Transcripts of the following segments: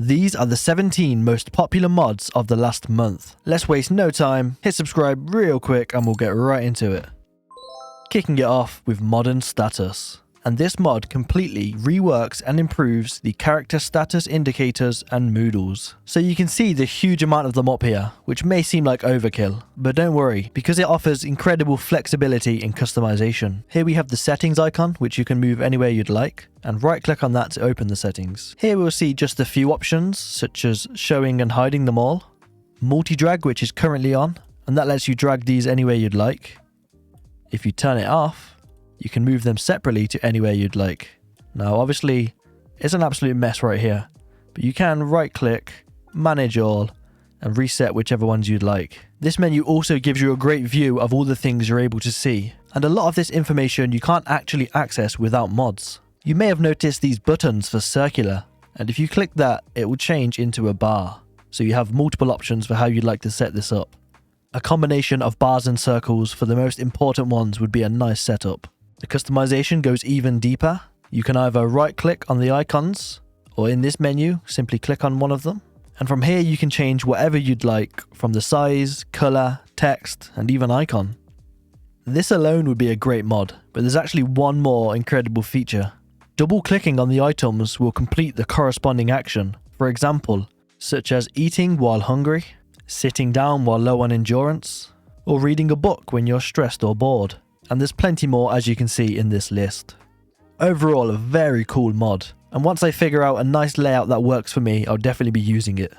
These are the 17 most popular mods of the last month. Let's waste no time, hit subscribe real quick and we'll get right into it. Kicking it off with Modern Status. And this mod completely reworks and improves the character status indicators and moodles. So you can see the huge amount of them up here, which may seem like overkill, but don't worry, because it offers incredible flexibility in customization. Here we have the settings icon, which you can move anywhere you'd like, and right click on that to open the settings. Here we'll see just a few options, such as showing and hiding them all, multi-drag, which is currently on, and that lets you drag these anywhere you'd like. If you turn it off, you can move them separately to anywhere you'd like. Now obviously, it's an absolute mess right here, but you can right click, manage all, and reset whichever ones you'd like. This menu also gives you a great view of all the things you're able to see, and a lot of this information you can't actually access without mods. You may have noticed these buttons for circular, and if you click that, it will change into a bar. So you have multiple options for how you'd like to set this up. A combination of bars and circles for the most important ones would be a nice setup. The customization goes even deeper. You can either right click on the icons, or in this menu, simply click on one of them. And from here you can change whatever you'd like, from the size, color, text, and even icon. This alone would be a great mod, but there's actually one more incredible feature. Double clicking on the items will complete the corresponding action. For example, such as eating while hungry, sitting down while low on endurance, or reading a book when you're stressed or bored. And there's plenty more, as you can see in this list. Overall, a very cool mod, and once I figure out a nice layout that works for me, I'll definitely be using it.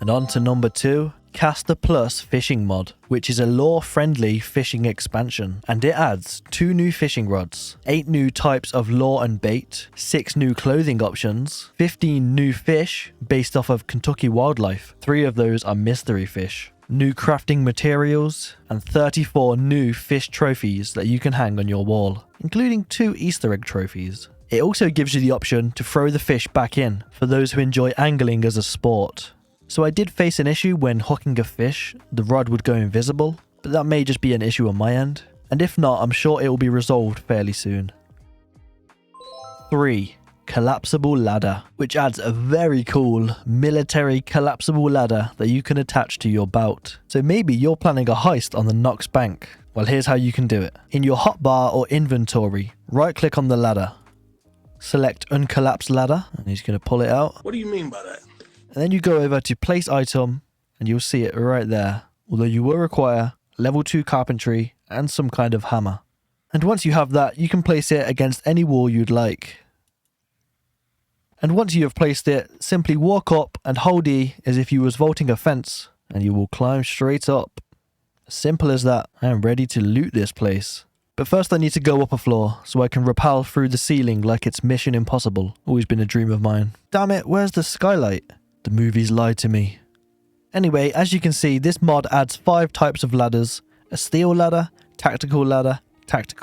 And on to number 2, Caster Plus Fishing Mod, which is a lore-friendly fishing expansion, and it adds 2 new fishing rods, 8 new types of lure and bait, 6 new clothing options, 15 new fish based off of Kentucky wildlife, 3 of those are mystery fish, new crafting materials, and 34 new fish trophies that you can hang on your wall, including 2 Easter egg trophies. It also gives you the option to throw the fish back in for those who enjoy angling as a sport. So I did face an issue when hooking a fish, the rod would go invisible, but that may just be an issue on my end, and if not, I'm sure it will be resolved fairly soon. 3. Collapsible Ladder, which adds a very cool military collapsible ladder that you can attach to your boat. So maybe you're planning a heist on the Knox Bank. Well, here's how you can do it. In your hotbar or inventory, right click on the ladder. Select Uncollapsed Ladder, and he's going to pull it out. What do you mean by that? And then you go over to Place Item, and you'll see it right there. Although you will require level 2 carpentry and some kind of hammer. And once you have that, you can place it against any wall you'd like. And once you have placed it, simply walk up and hold E as if you was vaulting a fence, and you will climb straight up. Simple as that. I am ready to loot this place. But first I need to go up a floor, so I can rappel through the ceiling like it's Mission Impossible. Always been a dream of mine. Damn it, where's the skylight? The movies lied to me. Anyway, as you can see, this mod adds 5 types of ladders. A steel ladder, tactical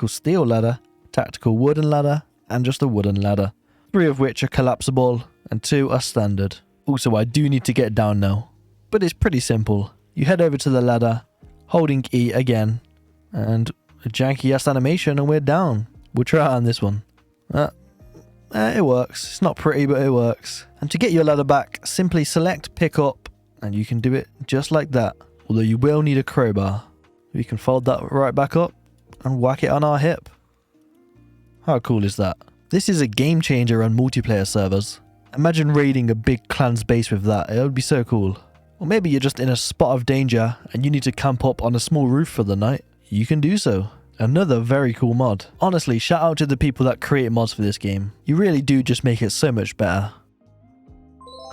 steel ladder, tactical wooden ladder, and just a wooden ladder. 3 of which are collapsible, and 2 are standard. Also, I do need to get down now, but it's pretty simple. You head over to the ladder, holding E again, and a janky-ass animation, and we're down. We'll try it on this one. It works. It's not pretty, but it works. And to get your ladder back, simply select Pick Up, and you can do it just like that. Although you will need a crowbar. We can fold that right back up, and whack it on our hip. How cool is that? This is a game changer on multiplayer servers. Imagine raiding a big clan's base with that, it would be so cool. Or maybe you're just in a spot of danger and you need to camp up on a small roof for the night. You can do so. Another very cool mod. Honestly, shout out to the people that create mods for this game. You really do just make it so much better.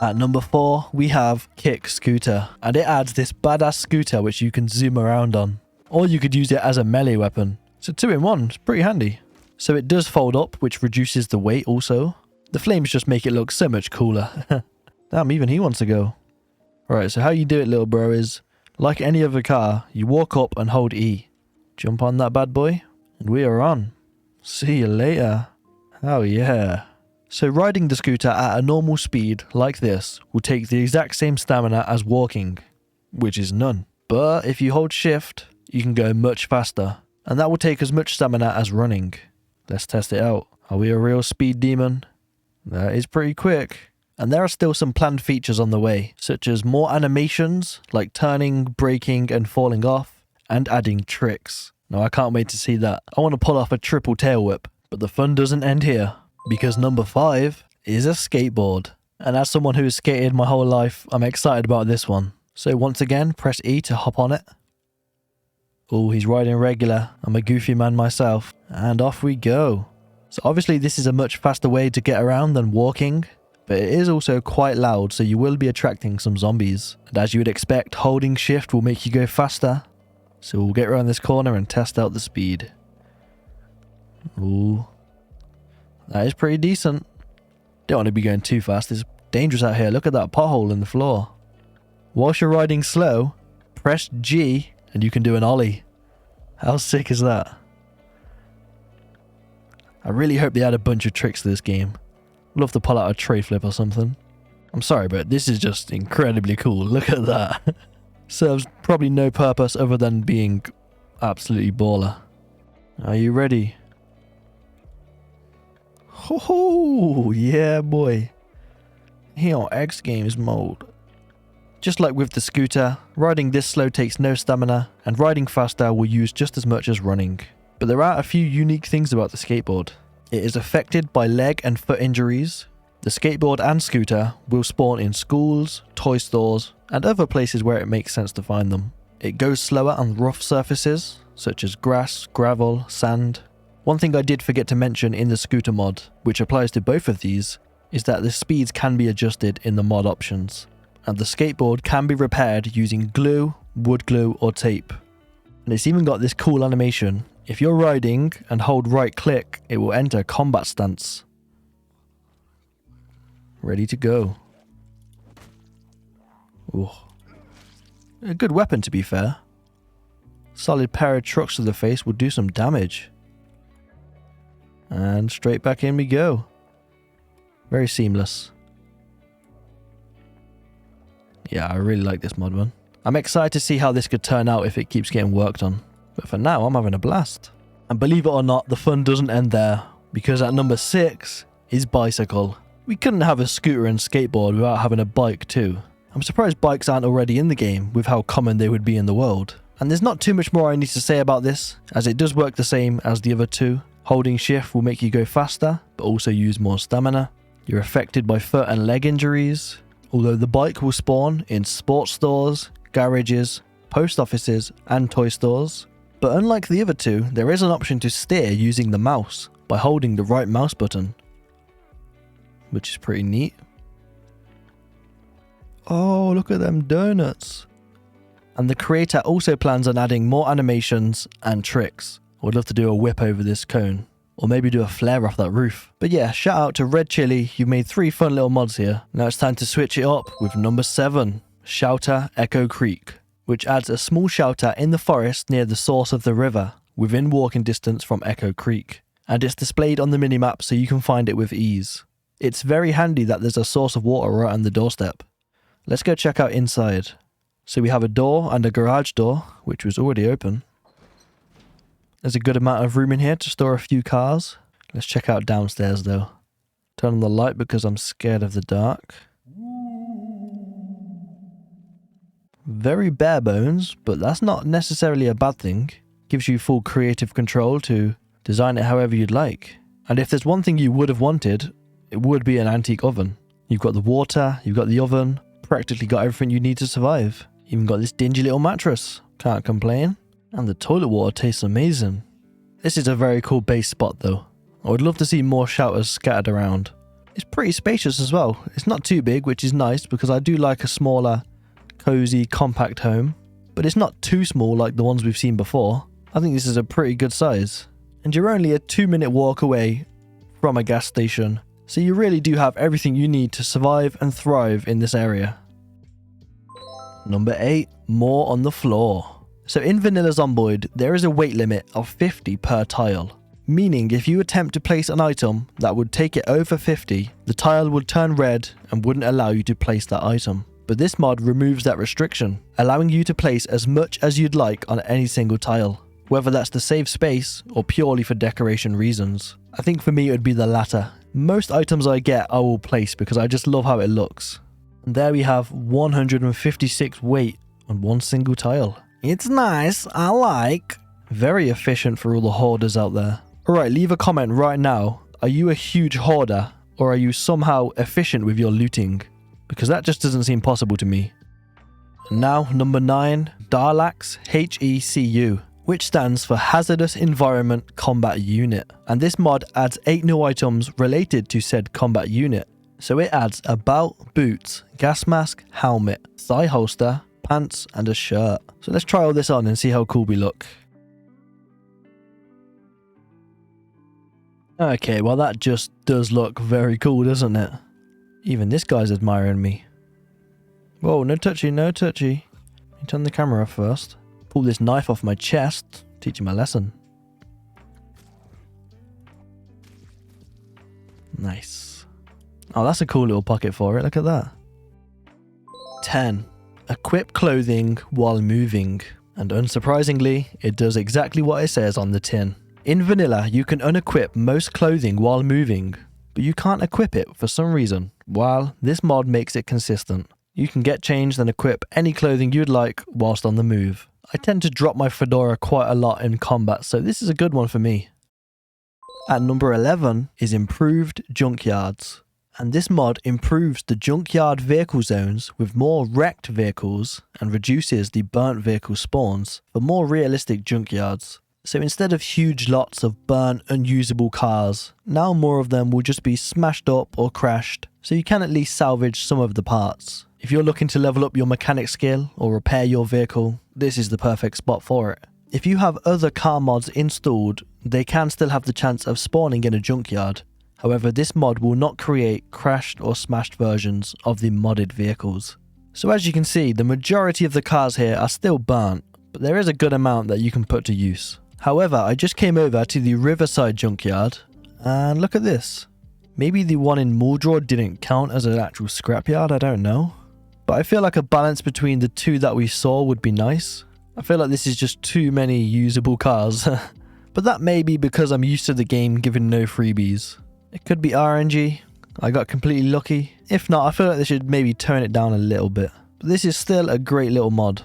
At number 4, we have Kick Scooter, and it adds this badass scooter which you can zoom around on. Or you could use it as a melee weapon. So 2 in 1, it's pretty handy. So it does fold up, which reduces the weight also. The flames just make it look so much cooler. Damn, even he wants to go. Alright, so how you do it, little bro, is like any other car, you walk up and hold E. Jump on that bad boy, and we are on. See you later. Oh yeah. So riding the scooter at a normal speed like this will take the exact same stamina as walking, which is none. But if you hold shift, you can go much faster, and that will take as much stamina as running. Let's test it out. Are we a real speed demon? That is pretty quick. And there are still some planned features on the way, such as more animations like turning, braking and falling off, and adding tricks. Now I can't wait to see that. I want to pull off a triple tail whip, but the fun doesn't end here, because number 5 is a skateboard. And as someone who has skated my whole life, I'm excited about this one. So once again, press E to hop on it. Oh, he's riding regular. I'm a goofy man myself. And off we go. So obviously this is a much faster way to get around than walking, but it is also quite loud, so you will be attracting some zombies. And as you would expect, holding shift will make you go faster. So we'll get around this corner and test out the speed. Ooh. That is pretty decent. Don't want to be going too fast. It's dangerous out here. Look at that pothole in the floor. Whilst you're riding slow, press G and you can do an ollie. How sick is that? I really hope they had a bunch of tricks to this game. I'd love to pull out a tray flip or something. I'm sorry, but this is just incredibly cool. Look at that. Serves probably no purpose other than being absolutely baller. Are you ready? Ho ho! Yeah, boy. Here on X Games mode. Just like with the scooter, riding this slow takes no stamina, and riding faster will use just as much as running. But there are a few unique things about the skateboard. It is affected by leg and foot injuries. The skateboard and scooter will spawn in schools, toy stores, and other places where it makes sense to find them. It goes slower on rough surfaces, such as grass, gravel, sand. One thing I did forget to mention in the scooter mod, which applies to both of these, is that the speeds can be adjusted in the mod options, and the skateboard can be repaired using glue, wood glue, or tape. And it's even got this cool animation. If you're riding and hold right click, it will enter combat stance. Ready to go. Ooh. A good weapon, to be fair. Solid pair of trucks to the face will do some damage. And straight back in we go. Very seamless. Yeah, I really like this mod one. I'm excited to see how this could turn out if it keeps getting worked on. But for now, I'm having a blast. And believe it or not, the fun doesn't end there, because at number 6 is bicycle. We couldn't have a scooter and skateboard without having a bike too. I'm surprised bikes aren't already in the game with how common they would be in the world. And there's not too much more I need to say about this, as it does work the same as the other two. Holding shift will make you go faster, but also use more stamina. You're affected by foot and leg injuries, although the bike will spawn in sports stores, garages, post offices, and toy stores. But unlike the other two, there is an option to steer using the mouse by holding the right mouse button, which is pretty neat. Oh, look at them donuts. And the creator also plans on adding more animations and tricks. I would love to do a whip over this cone, or maybe do a flare off that roof. But yeah, shout out to Red Chili, you've made 3 fun little mods here. Now it's time to switch it up with number 7, Shelter Echo Creek, which adds a small shelter in the forest near the source of the river, within walking distance from Echo Creek. And it's displayed on the minimap so you can find it with ease. It's very handy that there's a source of water right on the doorstep. Let's go check out inside. So we have a door and a garage door, which was already open. There's a good amount of room in here to store a few cars. Let's check out downstairs though. Turn on the light because I'm scared of the dark. Very bare bones, but that's not necessarily a bad thing. Gives you full creative control to design it however you'd like. And if there's one thing you would have wanted, it would be an antique oven. You've got the water, you've got the oven, practically got everything you need to survive. Even got this dingy little mattress. Can't complain. And the toilet water tastes amazing. This is a very cool base spot though. I would love to see more shelters scattered around. It's pretty spacious as well. It's not too big, which is nice because I do like a smaller, cozy, compact home. But it's not too small like the ones we've seen before. I think this is a pretty good size. And you're only a 2-minute walk away from a gas station. So you really do have everything you need to survive and thrive in this area. Number 8, more on the floor. So in Vanilla Zomboid, there is a weight limit of 50 per tile. Meaning if you attempt to place an item that would take it over 50, the tile would turn red and wouldn't allow you to place that item. But this mod removes that restriction, allowing you to place as much as you'd like on any single tile, whether that's to save space or purely for decoration reasons. I think for me it would be the latter. Most items I get I will place because I just love how it looks. And there we have 156 weight on one single tile. It's nice, I like. Very efficient for all the hoarders out there. Alright, leave a comment right now. Are you a huge hoarder or are you somehow efficient with your looting? Because that just doesn't seem possible to me. Now, number 9, Darlaks H.E.C.U, which stands for Hazardous Environment Combat Unit. And this mod adds 8 new items related to said combat unit. So it adds a belt, boots, gas mask, helmet, thigh holster, pants, and a shirt. So let's try all this on and see how cool we look. Okay, well that just does look very cool, doesn't it? Even this guy's admiring me. Whoa, no touchy, no touchy. Let me turn the camera off first. Pull this knife off my chest. Teach him a lesson. Nice. Oh, that's a cool little pocket for it. Look at that. 10. Equip clothing while moving. And unsurprisingly, it does exactly what it says on the tin. In vanilla, you can unequip most clothing while moving, but you can't equip it for some reason, while this mod makes it consistent. You can get changed and equip any clothing you'd like whilst on the move. I tend to drop my fedora quite a lot in combat, so this is a good one for me. At number 11 is Improved Junkyards. And this mod improves the junkyard vehicle zones with more wrecked vehicles and reduces the burnt vehicle spawns for more realistic junkyards. So instead of huge lots of burnt, unusable cars, now more of them will just be smashed up or crashed, so you can at least salvage some of the parts. If you're looking to level up your mechanic skill or repair your vehicle, this is the perfect spot for it. If you have other car mods installed, they can still have the chance of spawning in a junkyard. However, this mod will not create crashed or smashed versions of the modded vehicles. So as you can see, the majority of the cars here are still burnt, but there is a good amount that you can put to use. However, I just came over to the Riverside Junkyard, and look at this. Maybe the one in Muldrod didn't count as an actual scrapyard, I don't know. But I feel like a balance between the two that we saw would be nice. I feel like this is just too many usable cars. But that may be because I'm used to the game giving no freebies. It could be RNG, I got completely lucky. If not, I feel like they should maybe tone it down a little bit. But this is still a great little mod.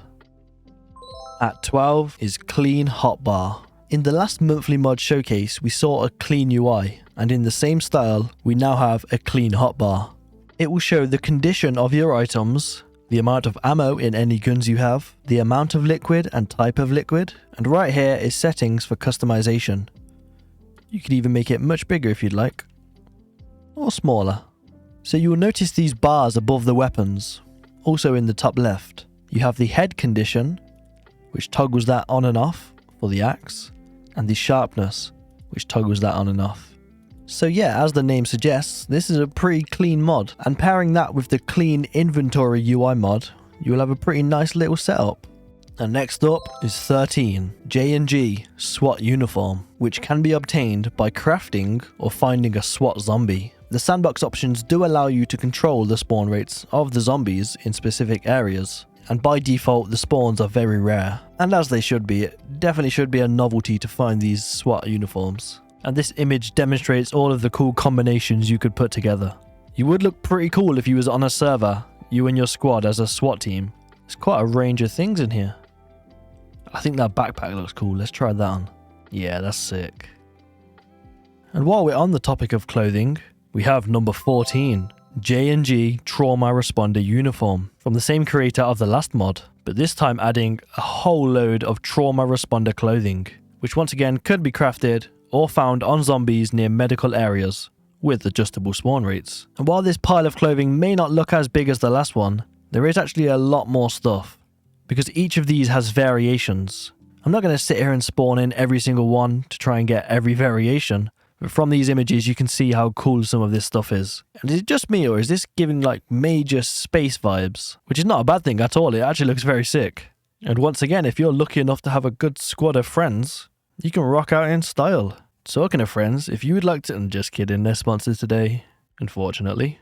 At 12 is Clean Hotbar. In the last monthly mod showcase, we saw a clean UI, and in the same style, we now have a clean hotbar. It will show the condition of your items, the amount of ammo in any guns you have, the amount of liquid and type of liquid, and right here is settings for customization. You could even make it much bigger if you'd like, or smaller. So you will notice these bars above the weapons. Also in the top left, you have the head condition, which toggles that on and off for the axe, and the sharpness, which toggles that on and off. So yeah, as the name suggests, this is a pretty clean mod, and pairing that with the clean inventory UI mod, you will have a pretty nice little setup. And next up is 13, J&G SWAT Uniform, which can be obtained by crafting or finding a SWAT zombie. The sandbox options do allow you to control the spawn rates of the zombies in specific areas, and by default the spawns are very rare, and as they should be. It definitely should be a novelty to find these SWAT uniforms. And this image demonstrates all of the cool combinations you could put together. You would look pretty cool if you was on a server, you and your squad as a SWAT team. There's quite a range of things in here. I think that backpack looks cool, let's try that on. Yeah, that's sick. And while we're on the topic of clothing, we have number 14, J&G Trauma Responder Uniform, from the same creator of the last mod, but this time adding a whole load of Trauma Responder clothing, which once again could be crafted or found on zombies near medical areas, with adjustable spawn rates. And while this pile of clothing may not look as big as the last one, there is actually a lot more stuff, because each of these has variations. I'm not going to sit here and spawn in every single one to try and get every variation, but from these images you can see how cool some of this stuff is. And is it just me, or is this giving like major space vibes? Which is not a bad thing at all, it actually looks very sick. And once again, if you're lucky enough to have a good squad of friends, you can rock out in style. Talking of friends, if you would like to... I'm just kidding, they're sponsors today, unfortunately.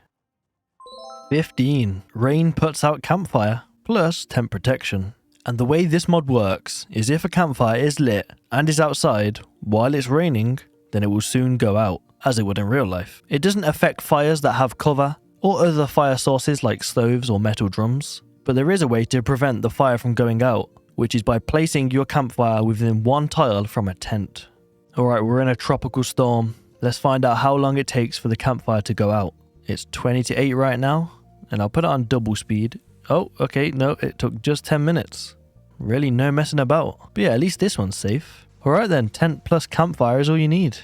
15. Rain puts out Campfire, plus temp protection. And the way this mod works is if a campfire is lit and is outside while it's raining, then it will soon go out, as it would in real life. It doesn't affect fires that have cover or other fire sources like stoves or metal drums, but there is a way to prevent the fire from going out, which is by placing your campfire within 1 tile from a tent. Alright, we're in a tropical storm. Let's find out how long it takes for the campfire to go out. It's 20 to 8 right now, and I'll put it on double speed. Oh, okay, no, it took just 10 minutes. Really no messing about. But yeah, at least this one's safe. Alright then, tent plus campfire is all you need.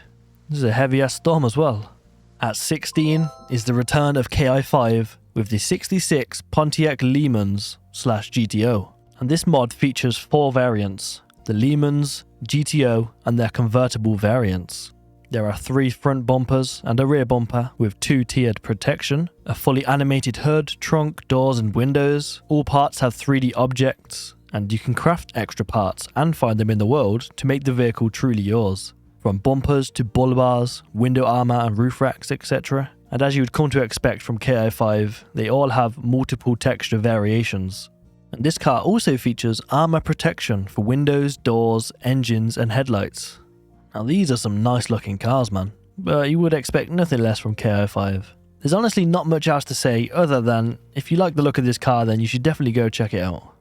This is a heavy ass storm as well. At 16 is the return of KI5 with the 66 Pontiac LeMans GTO. And this mod features 4 variants: the LeMans, GTO, and their convertible variants. There are 3 front bumpers and a rear bumper with 2 tiered protection, a fully animated hood, trunk, doors and windows. All parts have 3D objects, and you can craft extra parts and find them in the world to make the vehicle truly yours. From bumpers to bull bars, window armor and roof racks, etc. And as you would come to expect from KI5, they all have multiple texture variations. And this car also features armor protection for windows, doors, engines and headlights. Now these are some nice looking cars, man, but you would expect nothing less from KI5. There's honestly not much else to say other than if you like the look of this car, then you should definitely go check it out.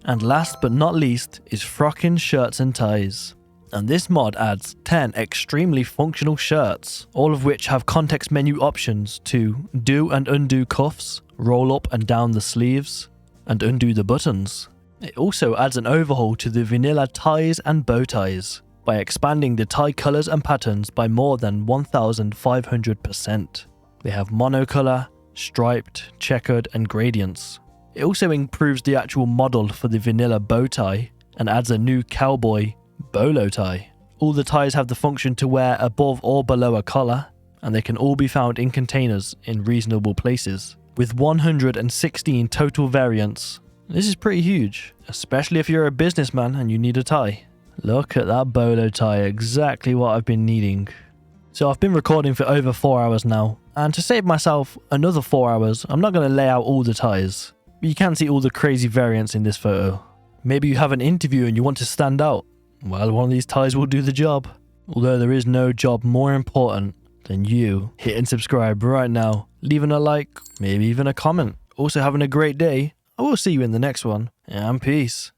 And last but not least is Frockn shirts and ties. And this mod adds 10 extremely functional shirts, all of which have context menu options to do and undo cuffs, roll up and down the sleeves, and undo the buttons. It also adds an overhaul to the vanilla ties and bow ties by expanding the tie colours and patterns by more than 1500%. They have monocolor, striped, checkered and gradients. It also improves the actual model for the vanilla bow tie and adds a new cowboy bolo tie. All the ties have the function to wear above or below a collar, and they can all be found in containers in reasonable places. With 116 total variants, this is pretty huge, especially if you're a businessman and you need a tie. Look at that bolo tie, exactly what I've been needing. So I've been recording for over 4 hours now, and to save myself another 4 hours, I'm not going to lay out all the ties. But you can see all the crazy variants in this photo. Maybe you have an interview and you want to stand out. Well, one of these ties will do the job. Although there is no job more important than you hitting subscribe right now, leaving a like, maybe even a comment. Also having a great day. I will see you in the next one, and peace.